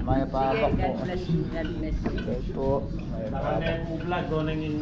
May paabak Sige, po. God bless you. God bless you. Okay po. May Parang paabak. yung vlog ko nang yung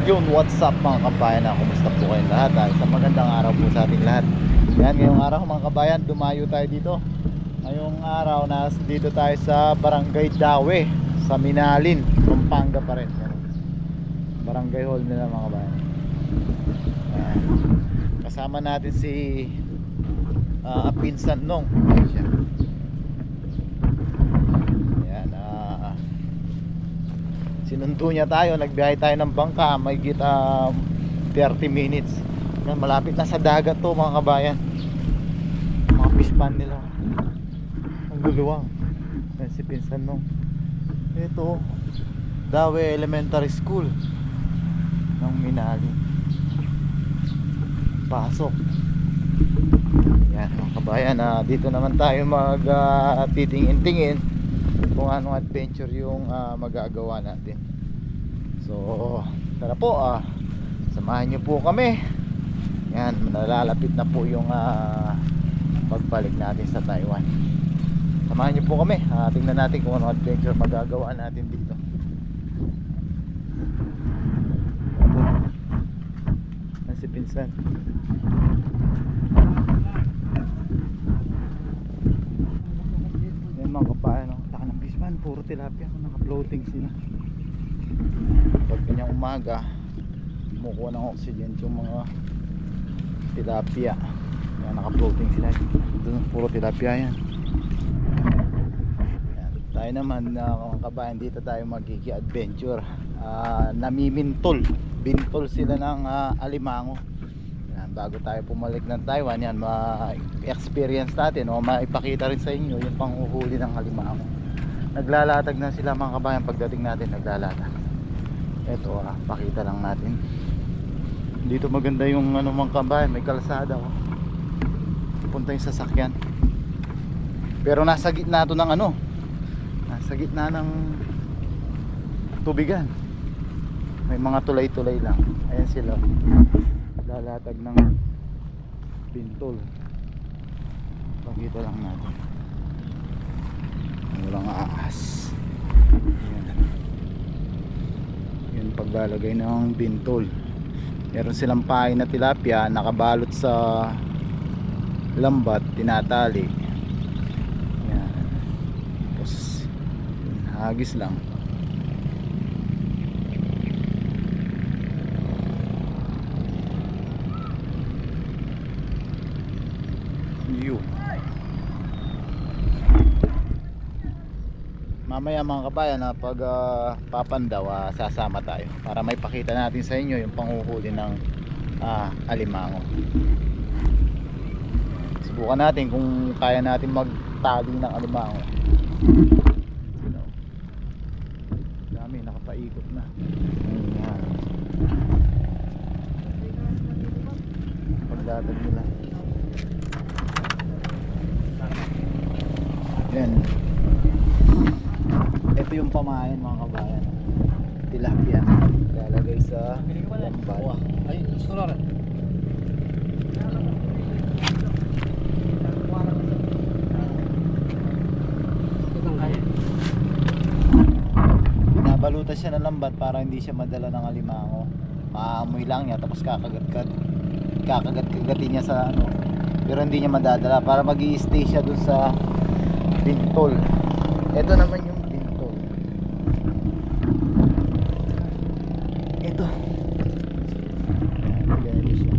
Yun, what's up mga kabayan? Kumusta po kayong lahat? Isang magandang araw po sa ating lahat. Yan, ngayong araw mga kabayan, dumayo tayo dito. Ngayong araw, dito tayo sa Barangay Dawe, sa Minalin, Pampanga pa rin. Barangay Hall nila mga kabayan. Yan. Kasama natin si Pinsan Nong. Yan, sinundo niya tayo, nagbiyahe tayo ng bangka, may 30 minutes. Yan, malapit na sa dagat to mga kabayan. Mga fish pan nila. Ang luluwang. Yan si Pinsan Nong. Ito, Dawe Elementary School ng Minalin. Pasok. Yan mga kabayan, dito naman tayo titingin-tingin kung anong adventure yung magagawa natin. So tara po, samahan nyo po kami. Yan, nalalapit na po yung pagbalik natin sa Taiwan. Samahan nyo po kami, tingnan natin kung anong adventure magagawa natin dito. Yan si Pinsan. Mga kapayan, laki ng bisman, puro tilapia, naka-floating sila. Pag kanyang umaga, kumukuha ng oxygen yung mga tilapia. Yan, naka-floating sila. Doon, puro tilapia yan. Yan. Tayo naman, mga kabayan, dito tayo magkiki-adventure. Namimintol, bintol sila ng alimango. Bago tayo pumalik ng Taiwan, yan, ma-experience natin o maipakita rin sa inyo yung panghuhuli ng alimango. Naglalatag na sila mga kabayan, pagdating natin naglalatag. Eto, pakita lang natin. Dito maganda yung mga kabayan, may kalsada, punta yung sasakyan. Pero nasa gitna to ng nasa gitna ng tubigan. May mga tulay-tulay lang. Ayan sila, lalatag ng bintol. Pakita lang natin. Walang aas. Yan paglalagay ng bintol. Meron silang pain na tilapia nakabalot sa lambat, tinatali. Yan. Tapos hagis lang. Mamaya mga kabayan, pag papandaw, sasama tayo para may pakita natin sa inyo yung panghuhuli ng alimango. Subukan natin kung kaya natin magtali ng alimango. Dami, nakapaikot na. Paglatag nila. Yan. Ito yung pamain mga kabayan. Tilapia. Lalagay sa lambat. Ay, gusto na rin. binabalutan siya ng lambat para hindi siya madala ng alimango. Maamoy lang niya tapos kakagat-kagatin niya sa ano, pero hindi niya madadala para mag-i-stay siya dun sa bintol. Ito naman yung bintol. Ito. Ganito siya.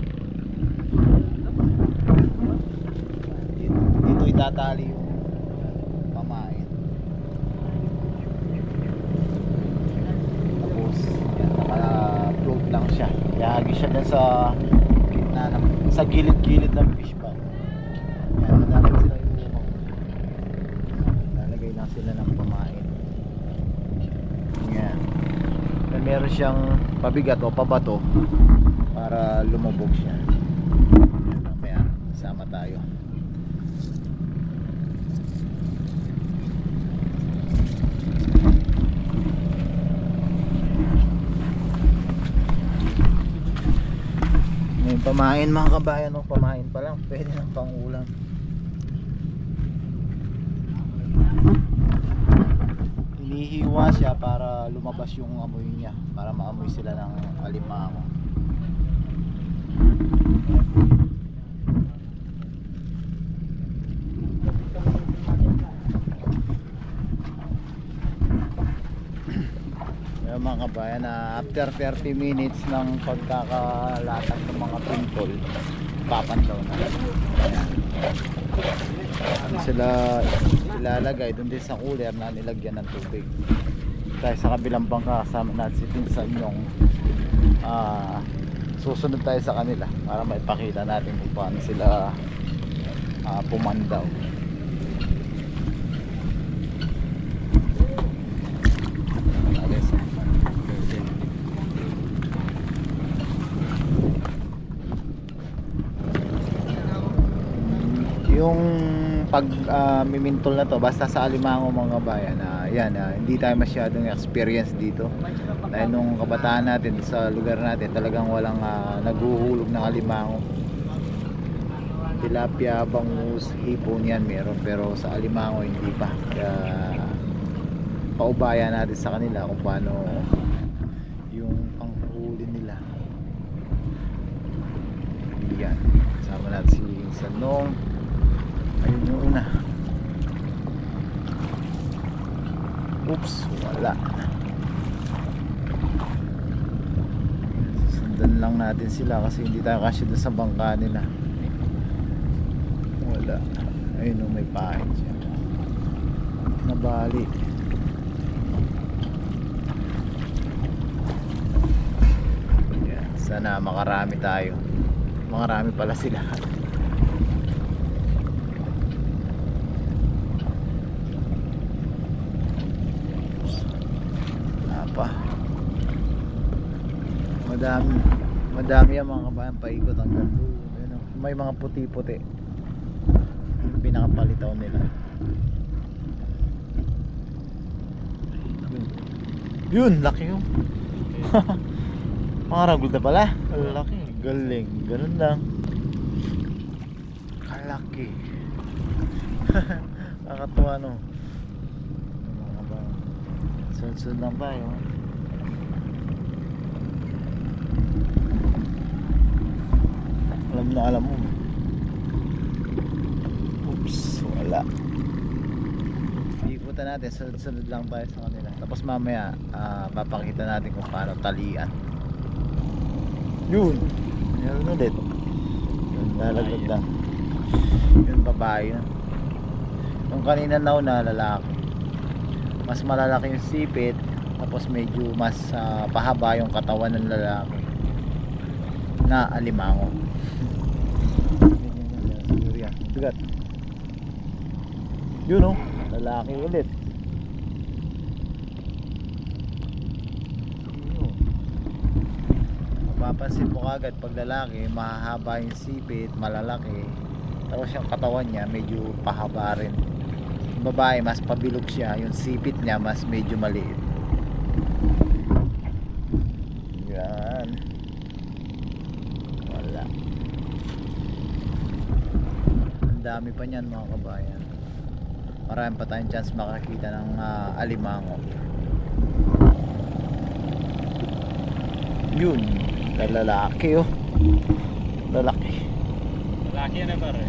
Dito itatali yung pamain. Tapos yan, naka-float lang siya. Ihagi siya dun sa gitna ng, sa gilid-gilid ng fish pond. Yan, madami sila yung umang. Lalagay lang sila ng pamain. Yan. Then meron siyang pabigat o pabato para lumubog siya. Yan, mamaya sama tayo. May pamain mga kabayan, no? Pamain pa lang, pwede ng pangulam. Hinihiwa siya para lumabas yung amoy niya, para maamoy sila ng alimango. Yung mga kabayan, after 30 minutes ng pagkakalatag ng mga pintol, papandaw na. Ayan. Sila ilalagay doon din sa cooler na nilagyan ng tubig. Tayo sa kabilang bangka, kasama natin si Pinsan yung susunod tayo sa kanila para maipakita natin kung paano sila pumandaw. Yung pag mimintol na to basta sa alimango mga bayan, yan, hindi tayo masyadong experience dito dahil nung kabataan natin sa lugar natin talagang walang naghuhulog ng alimango. Tilapia, bangus, hipon yan meron, pero sa alimango hindi pa. Kaya paubayan natin sa kanila kung paano yung panghuli nila. Yan, sama natin si Sanong. Ayun yung una. Oops, wala. Sundan lang natin sila kasi hindi tayo kasya doon sa bangka nila. Wala. Ayun yung may pahin siya. Nabali. Yan. Sana makarami tayo. Makarami pala sila. Pa madami ang mga kabayan paikot hanggang doon. May mga puti-puti yung pinakapalitaw nila. Yun, laki yun. Mga ragulta pala. Laki, galing, ganun lang kalaki. Nakakatuwa no. Sunod lang tayo. Alam mo. Oops, wala. Ikutan natin, sunod lang tayo sa kanila. Tapos mamaya papakita natin kung paano talian. Yun, meron ulit. Yun, lalaglag lang. Yun, babae. Yung kanina na lalaki. Mas malalaki yung sipit, tapos medyo mas pahaba yung katawan ng lalaki na alimango. Yan, bigat. Yun oh, lalaki ulit. Mapapansin mo kagad pag lalaki mahahaba yung sipit, malalaki, tapos yung katawan niya medyo pahaba rin. Babae mas pabilog siya, yung sipit niya mas medyo maliit. Yan, wala. Ang dami pa niyan mga kabayan. Marami pa tayong chance makakita ng alimango. Yun, lalaki oh. Lalaki. Laki na pare.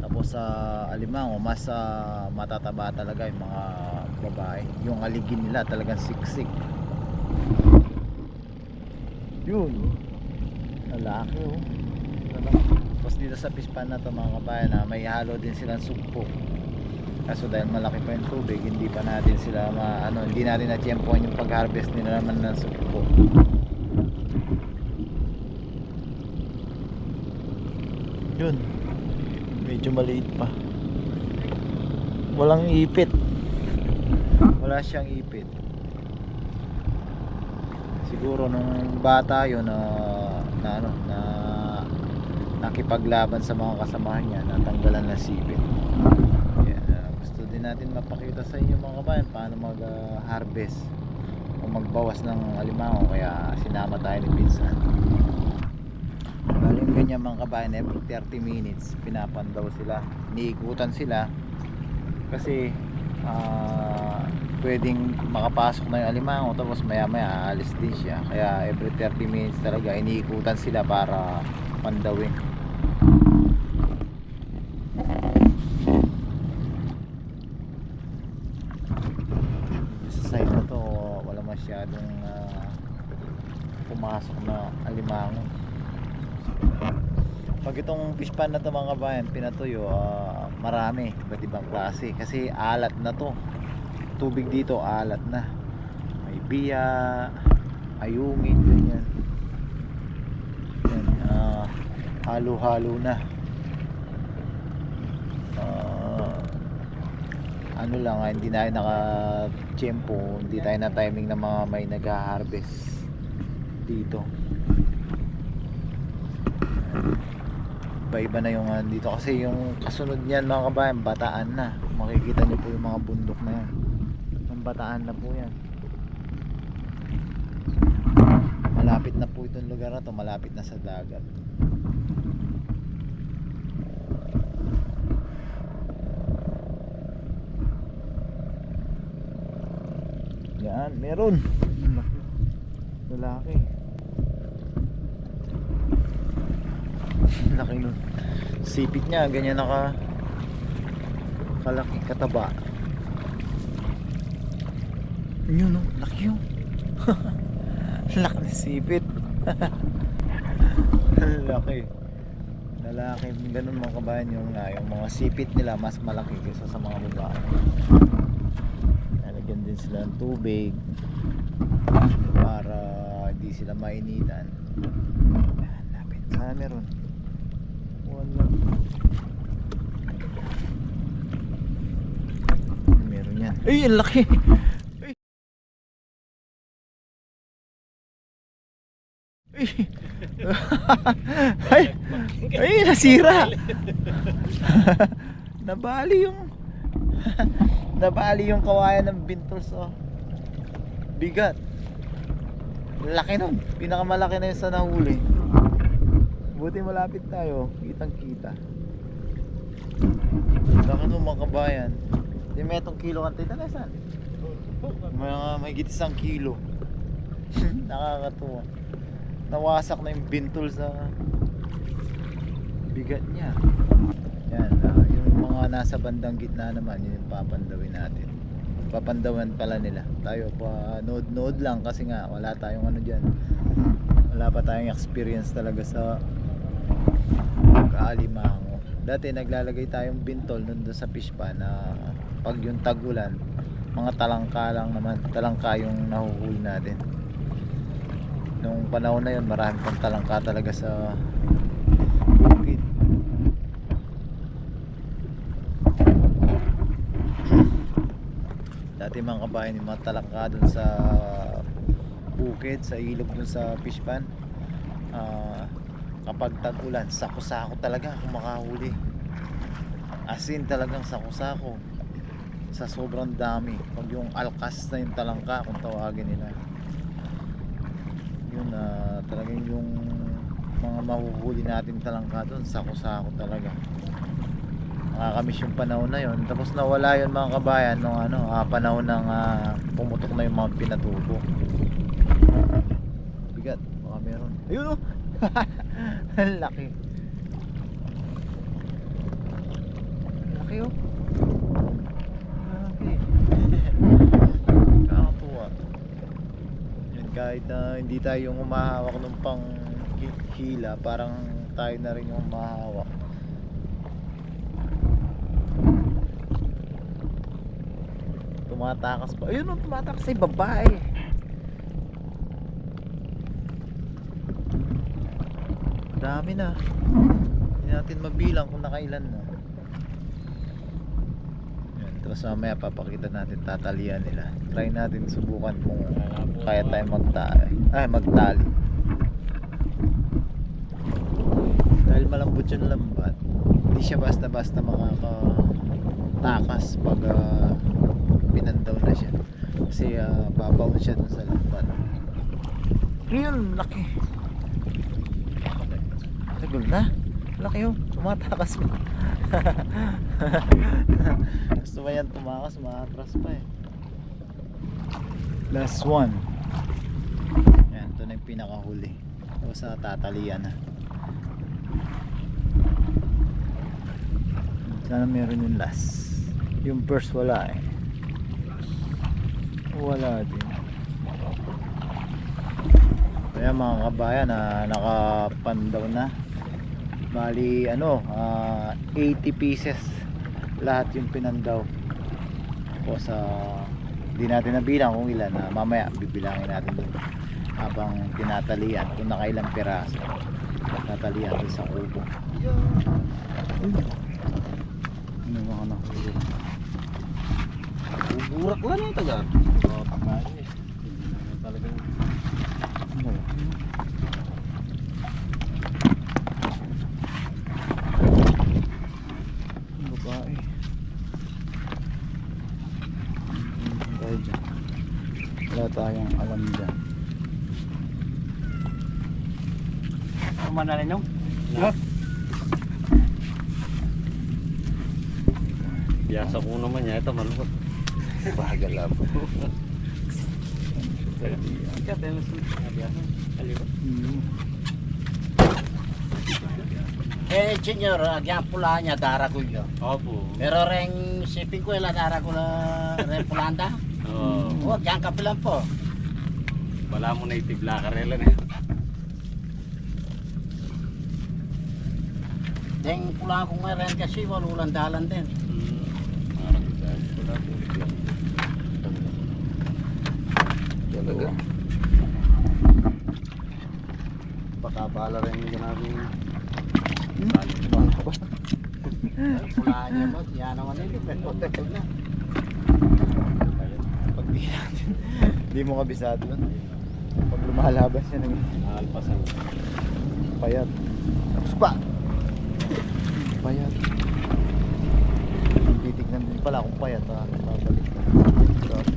Tapos sa alimango, mas matataba talaga yung mga babae. Yung aligin nila talagang siksik. Yun, lalaki oh. Lalaki. Tapos dito sa pispan na to mga kabayan, may halo din silang sugpo. Kaso dahil malaki pa yung tubig, hindi pa natin sila hindi natin na-tiyempohan yung pag-harvest nila naman ng sugpo. Yun, medyo maliit pa. Walang ipit. Wala siyang ipit. Siguro nung bata yun na nakipaglaban sa mga kasamahan niya, natanggalan na sipit. Gusto din natin mapakita sa inyo mga kabayan paano mag-harvest o magbawas ng alimango, kaya sinama tayo ni Pinsan. Galing ganyan mga kabayan, every 30 minutes pinapandaw sila, iniikutan sila kasi pwedeng makapasok na yung alimango tapos maya maya aalis din siya, kaya every 30 minutes talaga iniikutan sila para pandawin. Sa side na to wala masyadong pumasok na alimango. Pag itong fish pan na to mga kabayan pinatuyo, marami iba't ibang klase kasi alat na to, tubig dito alat na, may biya, ayungin, ganyan. Yan, halo-halo na. Ano lang, hindi tayo naka-tiyempo, hindi tayo na timing ng mga may nag-harvest dito. Iba-iba na yung dito kasi yung kasunod niyan mga kabayan, Bataan na. Makikita niyo po yung mga bundok na yan. Yung Bataan na po yan. Malapit na po itong lugar na to, malapit na sa dagat. Yan, meron. Lalaki. Laki nun. Sipit niya, ganyan kalaki, kataba. Yun no, laki yun. Laki na sipit. Laki. Lalaki, ganun mga kabayan yung mga sipit nila mas malaki kaysa sa mga babae. Nalagyan din sila ng tubig para hindi sila mainitan. Lapit sa meron. Wala. Meron yan. Ay, ang laki. Ay, ay, nasira. Nabali yung kawayan ng bintos oh. Bigat. Laki nun. Pinakamalaki na yung sa nahuli. Buti malapit tayo, kitang kita. Laki nun mga kabayan. Di may itong kilo kan tayo na saan? May higit 1 kilo. Nakakatuwa. Nawasak na yung bintol sa bigat niya. Yan, yung mga nasa bandang gitna naman, yun yung papandawin natin. Papandawan pala nila. Tayo pa nood lang kasi nga wala tayong dyan. Wala pa tayong experience talaga sa alimango. Dati naglalagay tayong bintol nun doon sa fish pan na pag yung tag-ulan, mga talangka lang naman, talangka yung nahuhuli natin. Nung panahon na yun, marami pang talangka talaga sa bukid. Dati mga kabayan, yung mga talangka dun sa bukid, sa ilog dun sa fish pan, kapag tag-ulan, sako-sako talaga kung makahuli. Asin talagang sako-sako sa sobrang dami. Pag yung alkas na yung talangka kung tawagin nila, yun talagang yung mga mahuhuli natin talangka doon, sako-sako talaga. nakakamiss yung panahon na yon. Tapos nawala yun mga kabayan nung panahon ng pumutok na yung mga pinatubo. Bigat, baka meron. Ayun oh. Ang laki. Laki oh. Laki. Kakatuwa. Yan, kahit hindi tayo yung umahawak ng pang hila, parang tayo na rin yung umahawak. Tumatakas pa. Ayun oh, tumatakas sa babae. Dami na. Hindi natin mabilang kung nakailan na. Yan, tapos mamaya papakita natin, tatalian nila. Try natin subukan kung kaya tayo magtali. Dahil malambot yung lambat, hindi siya basta-basta makakatakas pag pinandaw na siya. Kasi babaw siya dun sa lambat. Real laki. Tagal na. Laki yun. Tumatakas pa. Gusto ba yan tumakas? Maatras pa eh. Last one. Yan. Ito na yung pinakahuli. Ito sa tatalian na. Sana meron yung last. Yung first wala eh. Wala din. Kaya mga kabayan nakapandaw na. Bali 80 pieces lahat yung pinandaw. Tapos di natin nabilang kung ilan, mamaya bibilangin natin dun habang tinatalian kung nakailang piraso tatalian dun sa kubo. Ano mga nahuli? Burak lang yung taga. Talagang babae. Tayo dyan. Wala tayong alam dyan. manalin nyo? Biasa ko naman niya, ito malukot. Bagal lang. Senyor, agyan pula niya dara ko yun. Opo. Pero ring shipping ko ila dara ko na rin pulanda. Oo. O, agyan kapilan po. Wala mo na itibla ka rin eh. Deng pula ko nga rin kasi walulang dalan din. Talaga. Baka bala rin yung namin. Mahal ka ba? Pula niya mo, yan naman yun. Pero na. Pag di natin, di mo kabisado yun. Pag lumalaban siya ng Alpasan. payat. Tapos pa! Payat. Titignan din pala kung payat ha. Babalik na. Grabe.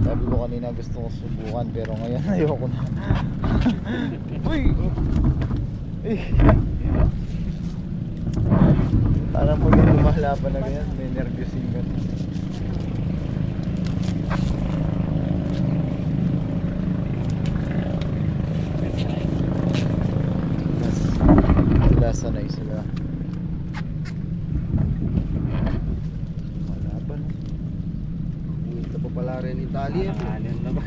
Sabi ko kanina gusto ko subukan pero ngayon ayoko na. Uy! Uy! Parang pag yung lumalaban na ganyan, may nervyosing ka na. Sila sanay sila. Malaban. Ito pa pala rin Italia. Anin na ba?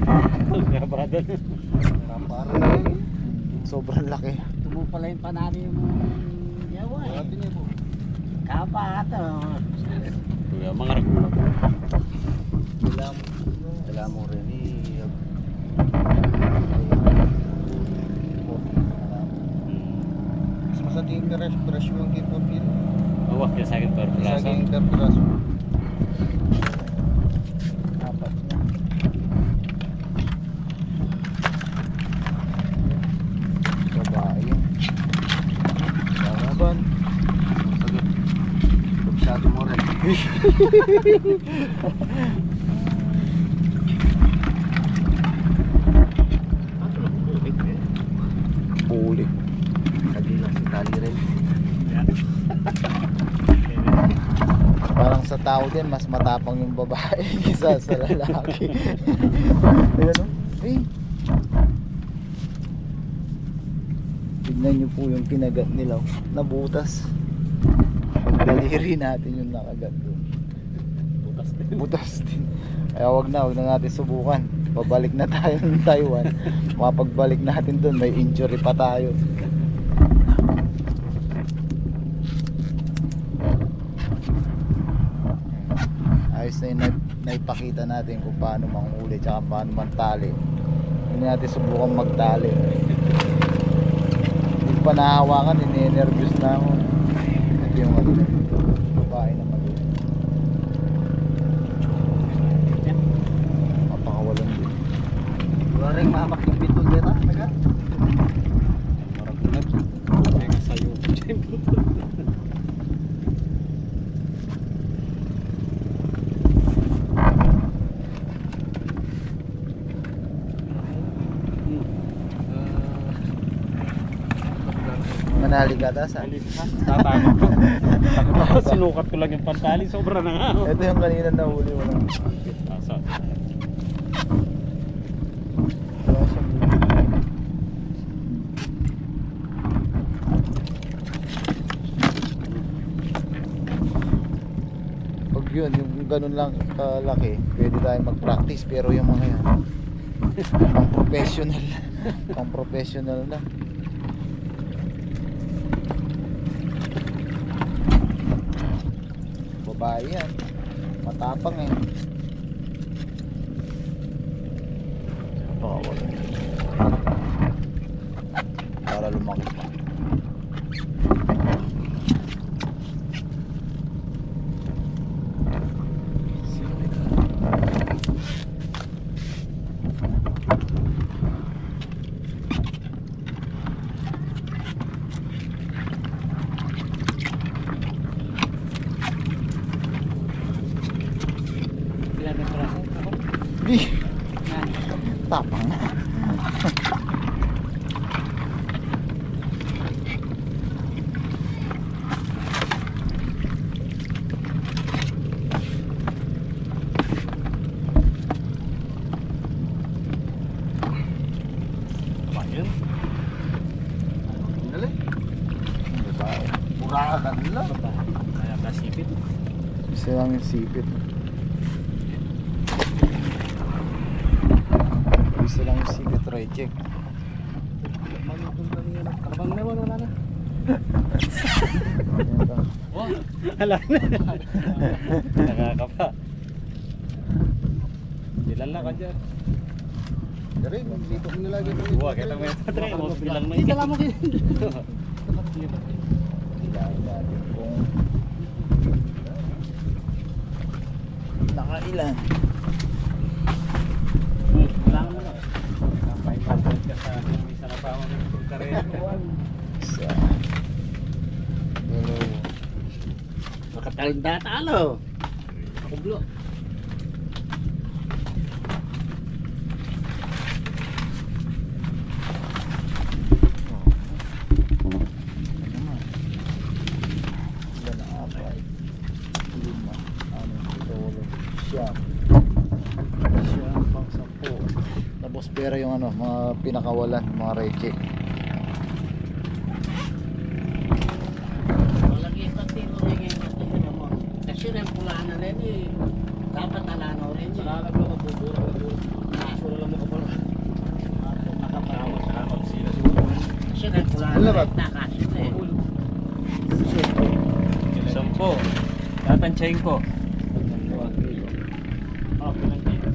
Brother. Para rin. Sobrang laki. Tumo pala yung panari mo. Yawa eh. Grabe niya po. Kapato. Kuya, mga ragulak. Dala mo rin eh. Mas masating peras yung kito pin. Awak ya sakit per Sa plaza. aking peras. Apat niya. Bulik. Kanina si Tali rin. Parang sa tao din, mas matapang yung babae kaysa sa lalaki. Ayan o. Eh. Tignan nyo po yung kinagat nila. Nabutas. Pagdaliri natin yung nakagat doon. Butas din. Butas din. Kaya wag na natin subukan. Pabalik na tayo ng Taiwan. Mapagbalik natin doon, may injury pa tayo. Ayos na yun, naipakita natin kung paano manghuli tsaka paano mantali. Hindi natin subukan magtali. Hindi pa nahawakan, ini-nervous na ako. Ito yung ano, babae na mali. Mapakawalan din. Wala rin mahamak yung bitol dito. Taga. Marang kunat. Kaya sayo. Manali ka ta sa. Tatakot ko. Takot ako. Sinukat ko lang yung pantali. Sobra na nga. Ito yung kanina nahuli mo lang. Asa. Wala siyang bumili. Pag yun, yung ganun lang kalaki, pwede tayo mag-practice. Pero yung mga yan, pang professional. Pang professional na. Babae yan. Matapang eh. Bawal. Para lumaki pa. Di. Tapang na. Ayun. Dali. Babae. Burakan nila. Kaya nasipit. Isa lang yung sipit. Isa lang yung sipit, reject. Kalabang naman wala na. Ayan lang. Oh, hala na. Nakakapa. Ilan lang ka dyan? Dari, dito ko nilagay ko. Huwag, kita mo yung patray. Huwag bilang na Dito lang mo kayo. Hilahin natin kung nakailan. Wala naman ako. Kapay-kapay ka sa isa na pa ako ng karera. Isa. Dalawa. Makatalda talo. Kublo. Naman. Ilan na apat? 5, 6, 7, 8, 9, 10. Pang 10. Tapos pera yung ano, mga pinakawalan, mga reject. Malagi sa tino rin yung mo. Kasi rin pula na rin eh. Dapat alano rin eh. Salamat mo kapubura ko. Nasura lang mo kapula. Nakaparawa sa kapag sila siguro. Kasi rin pula na rin. Nakasin eh. 10. Tatansyahin ko. Oh, pilang kilo.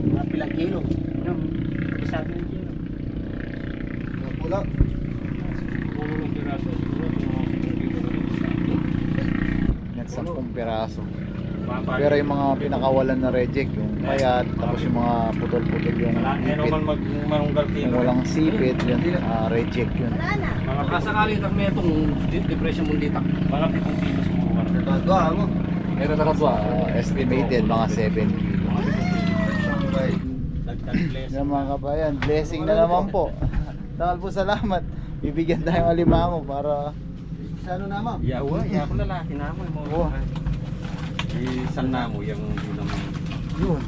Mga pilang kilo. Isang kilo. Pula. Puro ng piraso. Siguro Yan 10 piraso. Pero yung mga pinakawalan na reject, yung payat, tapos yung mga putol-putol yung Ano ipit, man magmarunggal yung kilo. walang sipit, yun, reject yun. Baka sakali nang may itong depression mong dita. Mga 7 kilo siguro. Nagagawa mo. Meron na ka Estimated mga 7 kilo. Dagdag blessing. Yan mga kabayan, blessing na naman po. Dahil po salamat. Bibigyan tayong alimango para Sa ano naman? Yawa, ako lalaki na mo. Oh. Isang namo yung naman. yun.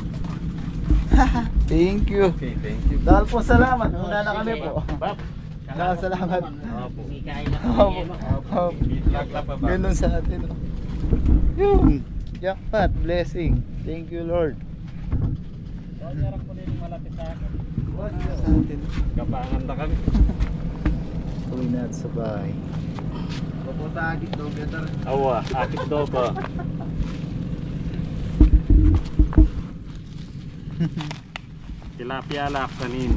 Thank you. Okay, thank you. Dahil po salamat. Muna na kami Sige. po. Bab. Dahil salamat. Opo. Hindi kaya na Opo. kami. Lagla pa ba? Ganun sa atin. Oh. Yun. Jackpot. Blessing. Thank you Lord. Jarang ko din malapit sa akin. Sa atin. Kapangan na kami. Uwi na at sa bahay. Pupunta agit daw better. Awa, akit daw pa. Tilapia lak kanin.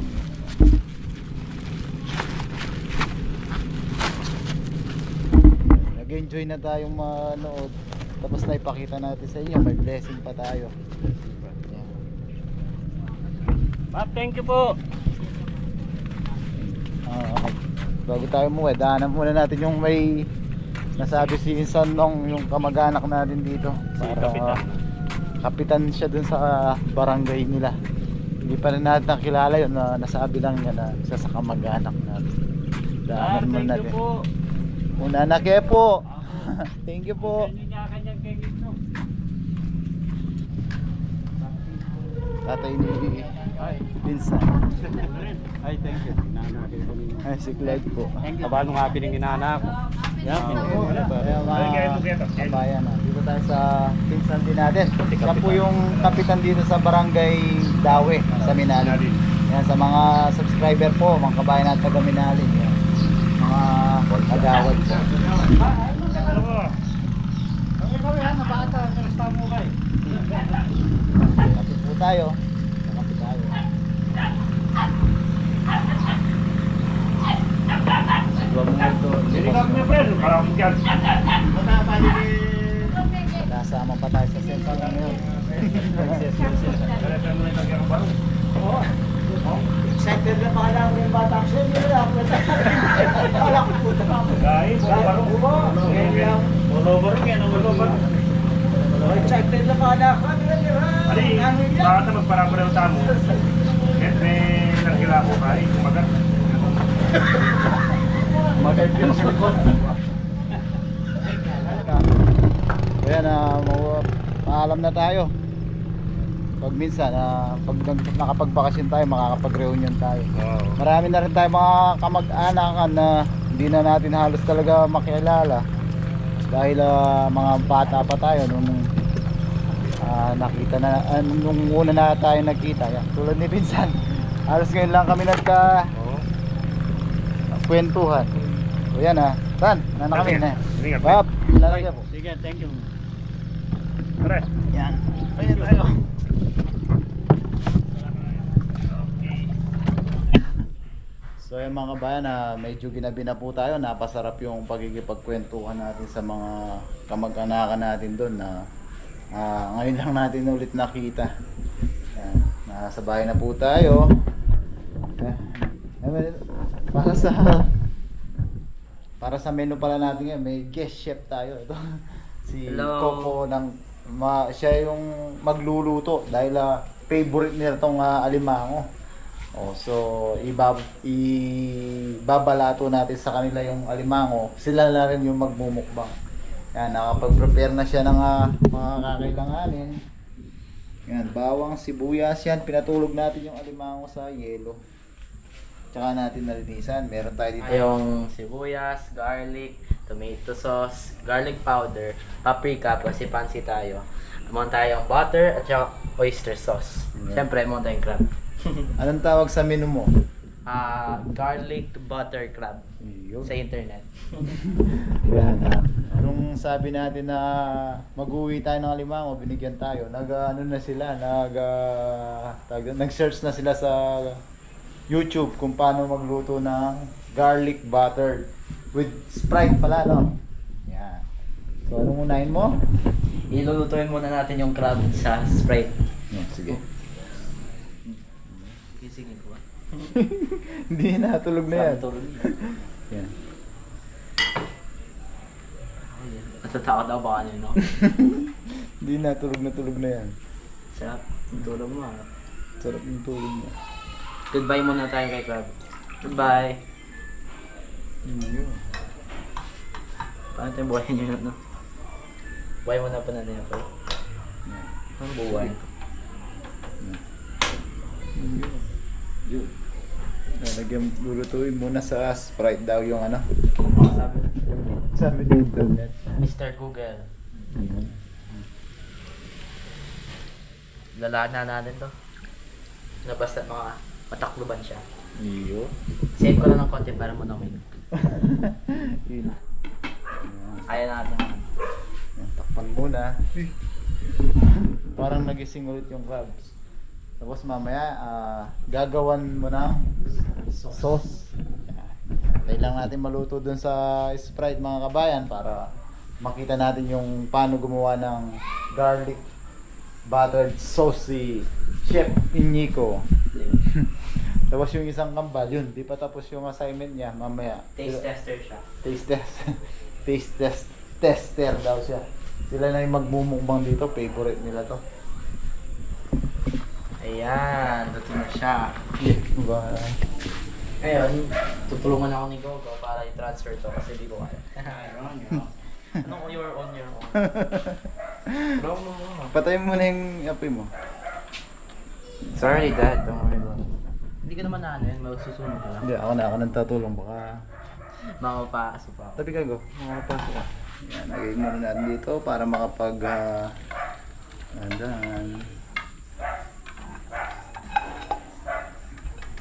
Nag-enjoy na tayong manood. Tapos na ipakita natin sa inyo. May blessing pa tayo. Yan. Bab, thank you po. Bago tayo umuwi, daanan muna natin yung may nasabi si Insan nung yung kamag-anak natin dito. Si Kapitan. Kapitan siya dun sa barangay nila. Hindi pa rin natin nakilala yun, na nasabi lang niya na isa sa kamag-anak natin. Ah, Daanan muna thank you natin. po. Una na kaya po. Thank you po. Kanyang kegit no. Tatay ni Vincent. Ay, thank you. Inanakin ko ninyo. Ay, si Clyde po. Kabalo nga pininginana ako. Yan, Wala ba? kaya mga kabayan na. Dito tayo sa pinsan din natin. Siya po yung kapitan dito sa barangay Dawe, sa Minalin. Yan, sa mga subscriber po, mga kabayan natin taga Minalin. Yan. Mga agawad po. Kapit po tayo. Kapit tayo. Dua mo ito. Nasama pa tayo sa central ngayon. Excited na pala ako yung bata ko. Hindi na ako. Wala ko puta. Excited na pala ako. Bakit magparang ng tamo? May nagkila ko kay kumagat. Ayan, paalam na tayo. Pag minsan, pag nakapagbakasyon tayo, makakapag-reunion tayo. Marami na rin tayo mga kamag-anakan na hindi na natin halos talaga makilala. Dahil mga bata pa tayo nung nakita na, nung una na tayo nagkita. Yan, tulad ni Pinsan. Halos ngayon lang kami kwentuhan. So yan Tan, nana kami na. Ingat. Bob, lalagyan po. Sige, thank you. Tara. Yan. Ayan tayo. So yan mga kabayan, medyo ginabi na po tayo. Napasarap yung pagkikipagkwentuhan natin sa mga kamag-anakan natin doon na ngayon lang natin ulit nakita. Yan. Nasa bahay na po tayo. Para sa menu pala natin ngayon, may guest chef tayo. Ito si Hello. Coco ng siya yung magluluto dahil favorite nila tong alimango. So ibabalato natin sa kanila yung alimango. Sila na rin yung magmumukbang. Yan, nakapag-prepare na siya ng mga kakailanganin. Yan, bawang, sibuyas yan. Pinatulog natin yung alimango sa yelo. Tsaka natin nalinisan. Meron tayo dito. Yung sibuyas, garlic, tomato sauce, garlic powder, paprika, pasipansi tayo. Meron tayong butter at saka oyster sauce. Siyempre, meron tayong crab. Anong tawag sa menu mo? Garlic butter crab sa internet. Yan, nung sabi natin na mag-uwi tayo ng alimango, binigyan tayo. Ano na sila, nag-search na sila sa YouTube kung paano magluto ng garlic butter with Sprite pala, no? Yan. So, anong unahin mo? Ilulutuin muna natin yung crab sa Sprite. Yan, sige. Gisingin ko ba? Hindi na, tulog na yan. Tulog. Yan. Natatakot ako baka nyo, no? Hindi na, tulog na yan. Sarap. Tulog mo ah. Sarap ng tulog niya. Goodbye muna tayo kay Crab. Goodbye. Yun. Paano tayo buhay niyo yun, no? Buhay mo na pa na niya po. Ano buhay? Yun. Lalagyan, lulutuin muna sa Sprite daw yung ano. Sabi ng internet. Mr. Google. Lalaan na natin to. Na basta mga matakluban siya. Iyo. Save ko lang ng konti para mo namin. Yun. Ayaw natin. Yan, takpan muna. Parang nagising ulit yung crabs. Tapos mamaya, gagawan mo ng sauce. Tayo lang natin maluto dun sa Sprite mga kabayan para makita natin yung paano gumawa ng garlic buttered sauce si Chef Inigo. Tapos yung isang kambal, yun, di pa tapos yung assignment niya mamaya. Taste tester siya. Taste tester daw siya. Sila na yung magmumukbang dito, favorite nila to. Ayan, dato na siya. Diba? Ngayon, tutulungan ako ni Gogo para i-transfer to kasi di ko kaya. Anong you're on your own? Bro mo. Patayin mo na yung apoy mo. Sorry dad, don't worry about it. Hindi ka naman na ano yun, magsusunod ka lang. Hindi, ako nang tatulong. Baka Makapasok pa ako. tabi ka go, makapasok ka. Yan, nagay mo na natin dito para makapag andan.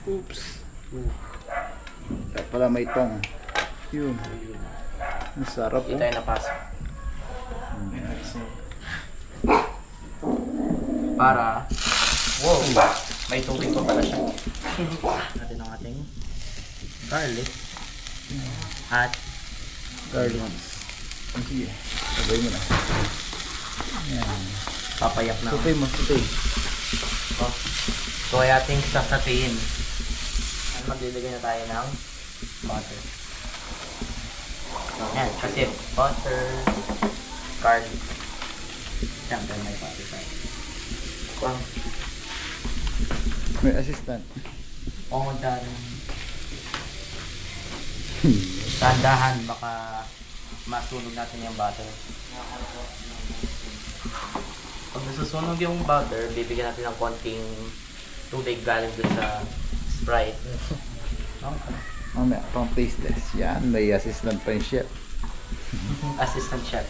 Oops. Kaya pala may tong. Yun. Ang sarap Hindi oh. tayo napasok. Para, wow, may tubig pa pala siya. Natin ang ating garlic at Garlic. Sige. Sabay mo na. Yan. papayak na. Sutay mo, sutay. Oh. So ay ating sasatiin. Maglilagay na tayo ng butter. Ayan, kasi butter, garlic. Siyempre may butter tayo. Kung May assistant. Tandahan, baka masunog natin yung butter. Pag nasusunog yung butter, bibigyan natin ng konting tubig galing dun sa Sprite. Mamaya, pang taste test. Yan, may assistant pa yung chef. Assistant chef.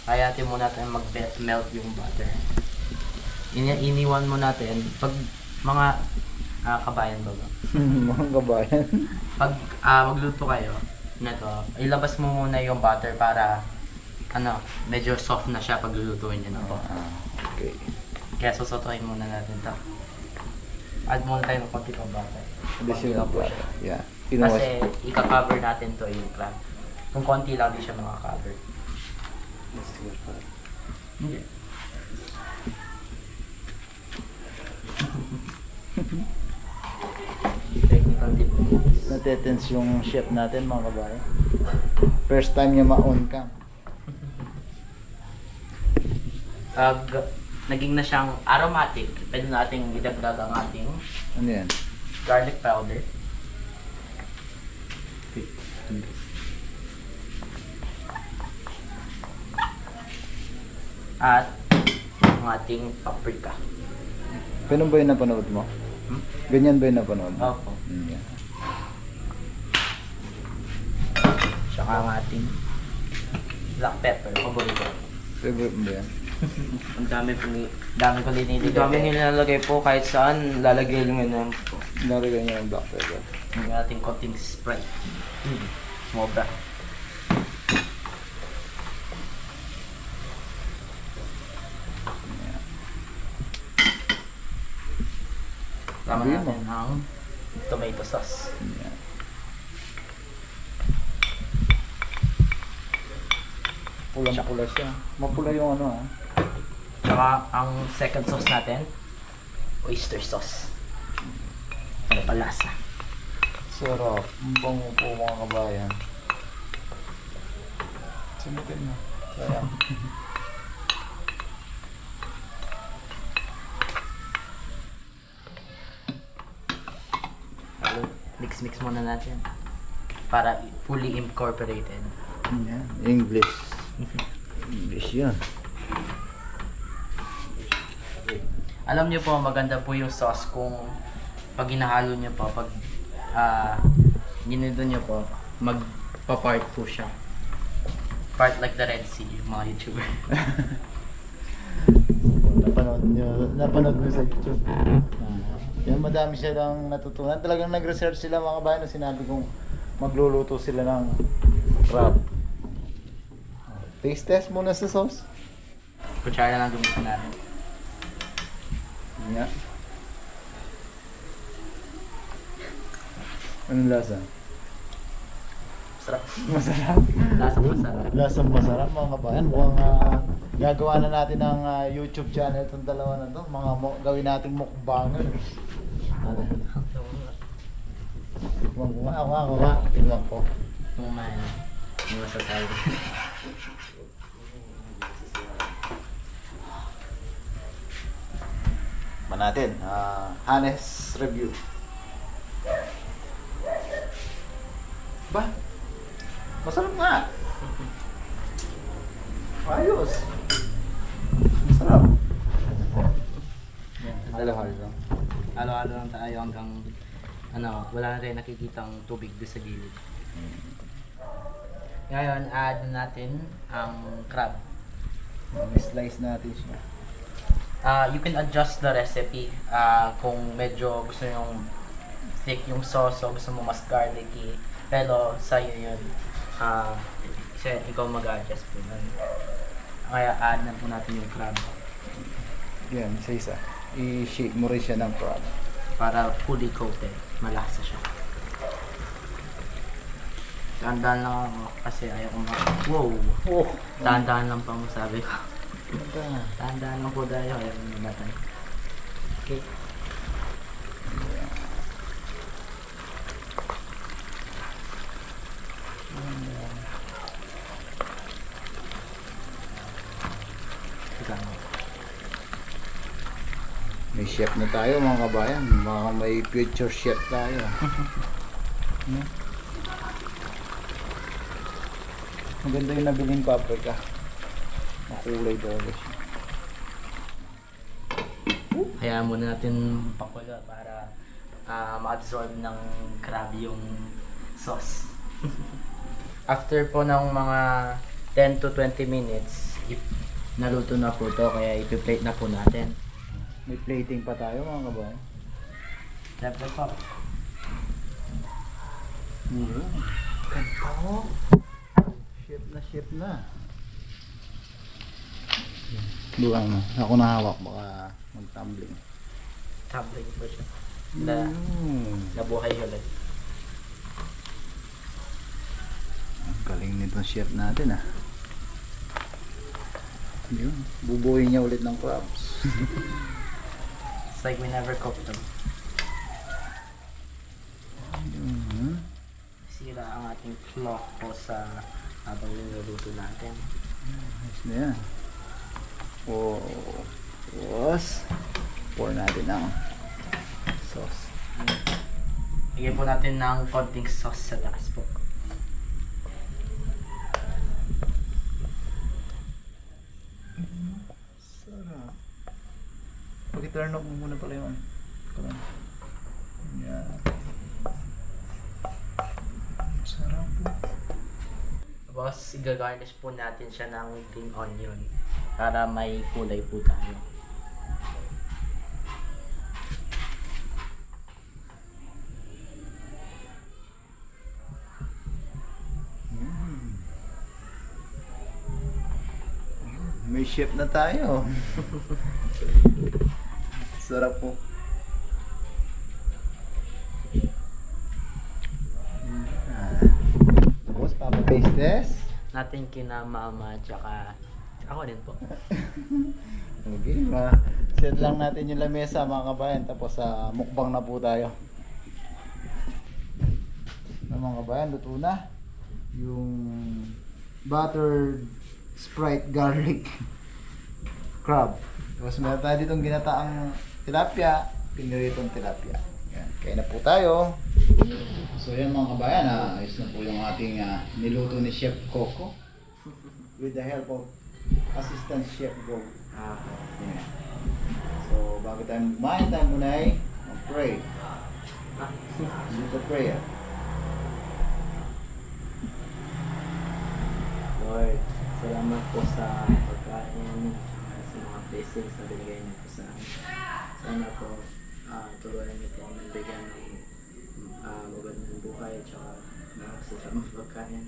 Hayatin mo natin mag-melt yung butter. Iniwan mo natin pag mga kabayan ba ba? Mga kabayan. Pag magluto kayo nito, ilabas mo muna yung butter para medyo soft na siya pag lulutuin niyo na po. Okay. Kaya susotohin muna natin to. Add muna tayo ng konti pang butter. Additional Konti lang po butter. siya. Yeah. Kasi ika-cover natin to yung crab. Kung konti lang di siya makaka-cover. Hindi. Technical difficulties. Natetense yung chef natin mga kabayan. First time niya ma-on cam. Naging na siyang aromatic, pwede nating idagdag ang ating Ano yan? garlic powder. At ang ating paprika. Ganun ba yung napanood mo? Hmm? Ganyan ba yung napanood mo? Opo. Yeah. Tsaka ang ating black pepper, paborito. Favorite mo ba yan? Ang dami ko linilagay. Ang dami nilalagay po kahit saan, lalagay lang yun po. Nalagay niya yung black pepper. Ang ating konting Sprite. Sobra. Tama Sabihin mo. natin ang tomato sauce. Yeah. Pulang-pula siya. Mapula yung ano ah. Tsaka ang second sauce natin, oyster sauce. Ano pa lasa? Sarap. Ang bango po mga kabayan. Simutin mo. Sayang. mix muna natin. Para fully incorporated. Yan. English. English yan. Alam niyo po, maganda po yung sauce kung pag hinahalo niyo po, pag ginido niyo po, magpa-part po siya. Part like the Red Sea, yung mga YouTuber. Napanood nyo sa YouTube. Yan, madami silang natutunan. Talagang nag-research sila mga kabayan na sinabi kong magluluto sila ng crab. Taste test muna sa sauce. Kutsara lang gamitin natin. Yan. Anong lasa? Sarap. Masarap. Lasang masarap. Lasang masarap mga kabayan. Mukhang gagawa na natin ng YouTube channel itong dalawa na to. Gawin nating mukbanger. Ano? Ako nga. Tingnan ko. Kung man, hindi masasabi. Natin, honest review. Ba? Masarap nga. Ayos. Masarap. Halo-halo lang. Halo-halo lang tayo hanggang wala na rin nakikitang tubig doon sa gilid. Ngayon, add natin ang crab. Slice natin siya. You can adjust the recipe kung medyo gusto yung thick yung sauce o gusto mo mas garlicky. Pero sa'yo yun. Kasi ikaw mag-adjust po nun. Kaya add na po natin yung crab. Yan, isa-isa. I-shake mo rin siya ng crab. Para fully coated. Malasa siya. Dahan-dahan lang ako kasi ayaw ko wow! Oh! Dahan-dahan lang pa mo sabi ko. Ganda. Dahan-dahan lang po tayo. Ayaw ko namatay. Okay. May chef na tayo mga kabayan. Mga may future chef tayo. Maganda yung nabiling paprika. Makulay daw siya. Kaya muna natin pakulo para ma-absorb ng crab yung sauce. After po ng mga 10 to 20 minutes, naluto na po to kaya ipi-plate na po natin. May plating pa tayo mga kabayan. Siyempre po. Ganda oh. Chef na. Buwan mo. Ako na hawak baka mag-tumbling. Tumbling po siya. Nabuhay ulit. Ang galing nitong chef natin ah. Yun. Bubuhay niya ulit ng crabs. It's like we never cooked them. Sira ang ating clock po sa habang niluluto natin. Ayos na yan. Tapos pour natin ang sauce. Lagyan po natin ng konting sauce sa taas po. Sarap. Pag-turn off mo muna pala yun. Yan. Sarap po. Tapos, i-garnish po natin siya ng green onion para may kulay po tayo. May chef na tayo. Sarap po. Tapos, papapaste test. Natin kina mama tsaka ako din po. Okay, set lang natin yung lamesa mga kabayan. Tapos mukbang na po tayo. Mga kabayan, luto na yung buttered Sprite garlic crab. Tapos meron tayo ditong ginataang tilapia, piniritong tilapia. Yan. Kaya na po tayo. So yan mga kabayan, ayos na po yung ating niluto ni Chef Coco with the help of Assistant Chef Go. Yeah. So bago tayo kumain, tayo muna ay mag-pray. Dito prayer. Lord, salamat po sa pagkain, sa mga blessings na binigay niyo po sa amin. Sana po tulungan niyo po kami bigyan ng magandang buhay at saka nakakasasamang pagkain.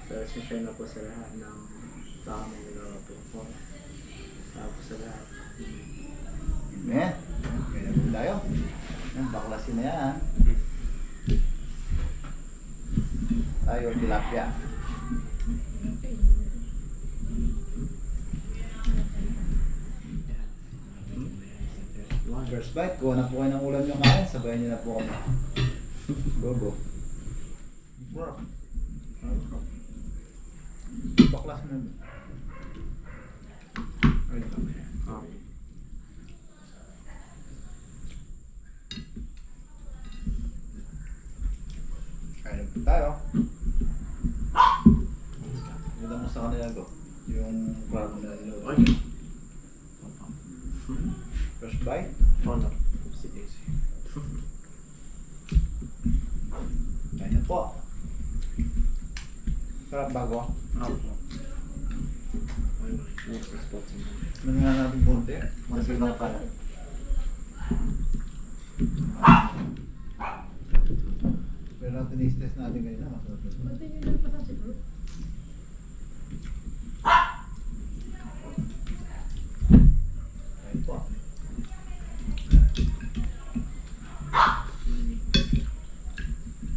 So, share na po sa lahat ng tao na nilalato po. Sa lahat. Amen. Kaya po tayo. Yan, baklasin na yan. Tayo, tilapia. First bite, kuha na po kayo ng ulam nyo kain, sabayan nyo na po kami. Go, go. Baklas na. Kain po tayo. Ganda mo sa kanila, go. Yung crab na niluto. First bite. Oh no. Kaya po. Sarap bago. Ano nga natin bunti? Masig lang pala. Pero natin i-test natin ngayon na masarap yun. Kaya po.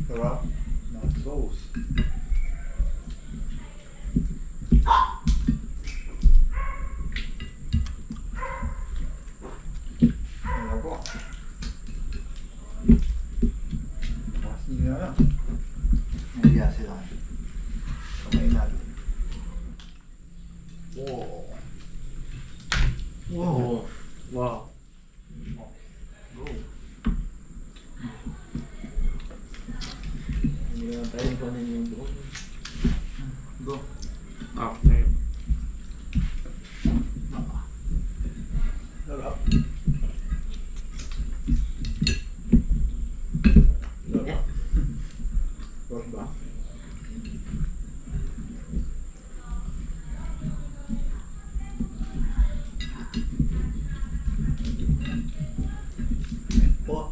Sarap ng sauce. Ayan po. Bakas nyo na lang. Nagya sila. Kamay natin. Wow. Wow. Wow. Hindi naman tayo kung ano yung buong. Go. Okay. Sarap. Yeah. Sarap ba? Po.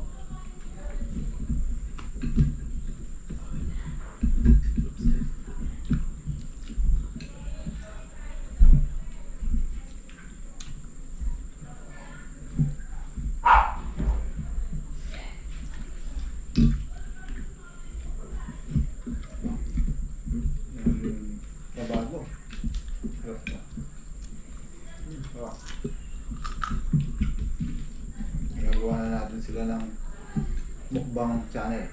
Babago. Sarap ba? Sarap. Nagawa na natin sila ng mukbang channel.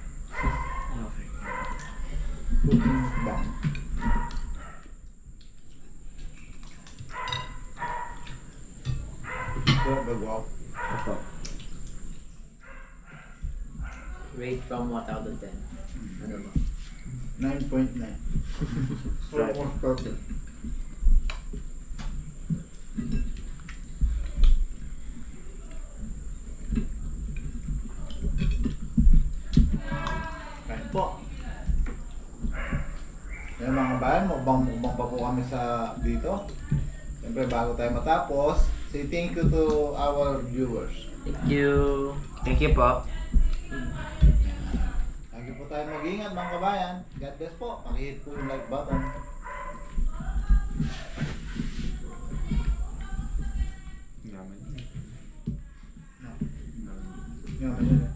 Okay. Cooking mukbang. Sarap ba, wow? Opo. Rate from 1 out of 10. Ano ba? 9.9. Almost perfect. Kain po. Yan mga kabayan, mukbang pa po kami sa dito. Siyempre bago tayo matapos, say thank you to our viewers. Thank you. Thank you po. Lagi po tayo mag-ingat mga kabayan. God bless po. Pakihit po yung like button. Yaman. Yan, yan.